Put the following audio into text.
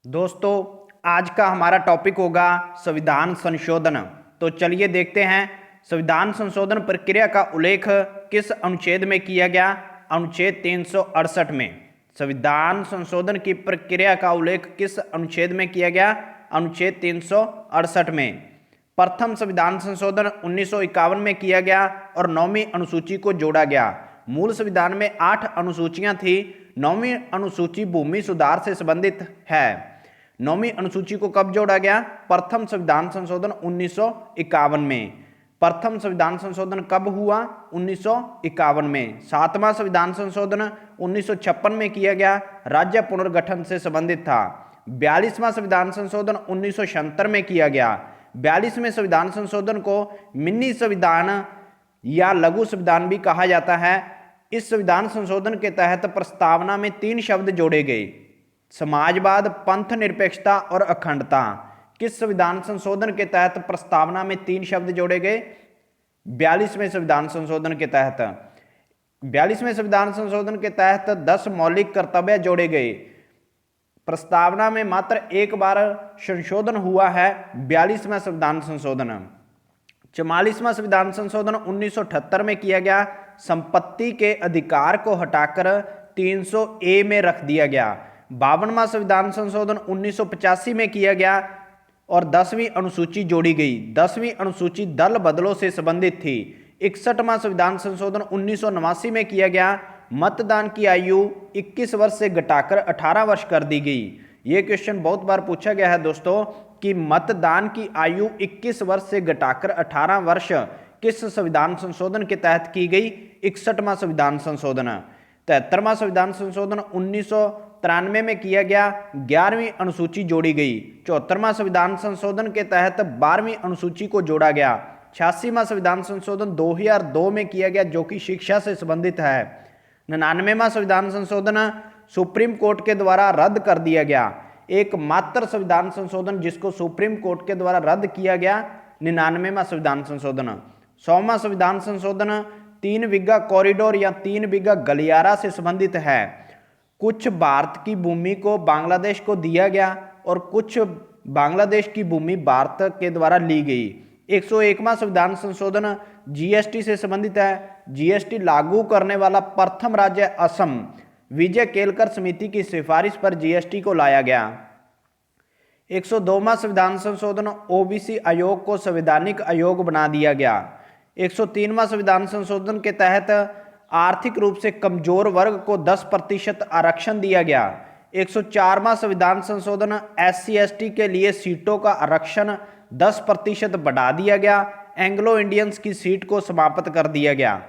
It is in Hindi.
दोस्तों, आज का हमारा टॉपिक होगा संविधान संशोधन। तो चलिए देखते हैं संविधान संशोधन प्रक्रिया का उल्लेख किस अनुच्छेद में किया गया। अनुच्छेद 368 में। संविधान संशोधन की प्रक्रिया का उल्लेख किस अनुच्छेद में किया गया? अनुच्छेद 368 में। प्रथम संविधान संशोधन 1951 में किया गया और 9वीं अनुसूची को जोड़ा गया। मूल संविधान में 8 अनुसूचियां थी। 9वीं अनुसूची भूमि सुधार से संबंधित है। 9वीं अनुसूची को कब जोड़ा गया? प्रथम संविधान संशोधन 1951 में। प्रथम संविधान संशोधन कब हुआ? 1951 में। 7वां संविधान संशोधन 1956 में किया गया, राज्य पुनर्गठन से संबंधित था। 42वां संविधान संशोधन 1976 में किया गया। 42वें संविधान संशोधन को मिनी संविधान या लघु संविधान भी कहा जाता है। इस संविधान संशोधन के तहत प्रस्तावना में 3 शब्द जोड़े गए: समाजवाद, पंथ निरपेक्षता और अखंडता। किस संविधान संशोधन के तहत प्रस्तावना में 3 शब्द जोड़े गए? 42वें संविधान संशोधन के तहत। 42वें संविधान संशोधन के तहत 10 मौलिक कर्तव्य जोड़े गए। प्रस्तावना में मात्र एक बार संशोधन हुआ है, 42वां संविधान संशोधन। 44वां संविधान संशोधन 1978 में किया गया। संपत्ति के अधिकार को हटाकर 300A में रख दिया गया। 52वां संविधान संशोधन 1985 में किया गया और 10वीं अनुसूची जोड़ी गई। 10वीं अनुसूची दल बदलों से संबंधित थी। 61वां संविधान संशोधन 1989 में किया गया। मतदान की आयु 21 वर्ष से घटाकर 18 वर्ष कर दी गई। ये क्वेश्चन बहुत बार पूछा गया है दोस्तों कि मतदान की आयु 21 वर्ष से घटाकर 18 वर्ष किस संविधान संशोधन के तहत की गई? 61वां संविधान संशोधन। 73वां संविधान संशोधन 1993 में किया गया, 11वीं अनुसूची जोड़ी गई। 74वां संविधान संशोधन के तहत 12वीं अनुसूची को जोड़ा गया। 86वां संविधान संशोधन 2002 में किया गया, जो कि शिक्षा से संबंधित है। 99वां संविधान संशोधन सुप्रीम कोर्ट के द्वारा रद्द कर दिया गया। एकमात्र संविधान संशोधन जिसको सुप्रीम कोर्ट के द्वारा रद्द किया गया, 99वां संविधान संशोधन। 100वां संविधान संशोधन 3 बीघा कॉरिडोर या 3 बीघा गलियारा से संबंधित है। कुछ भारत की भूमि को बांग्लादेश को दिया गया और कुछ बांग्लादेश की भूमि भारत के द्वारा ली गई। 101वां संविधान संशोधन जीएसटी से संबंधित है। जीएसटी लागू करने वाला प्रथम राज्य असम। विजय केलकर समिति की सिफारिश पर जीएसटी को लाया गया। 102वां संविधान संशोधन ओबीसी आयोग को संवैधानिक आयोग बना दिया गया। 103वां संविधान संशोधन के तहत आर्थिक रूप से कमजोर वर्ग को 10% आरक्षण दिया गया। 104वां संविधान संशोधन SC/ST के लिए सीटों का आरक्षण 10% बढ़ा दिया गया। एंग्लो इंडियंस की सीट को समाप्त कर दिया गया।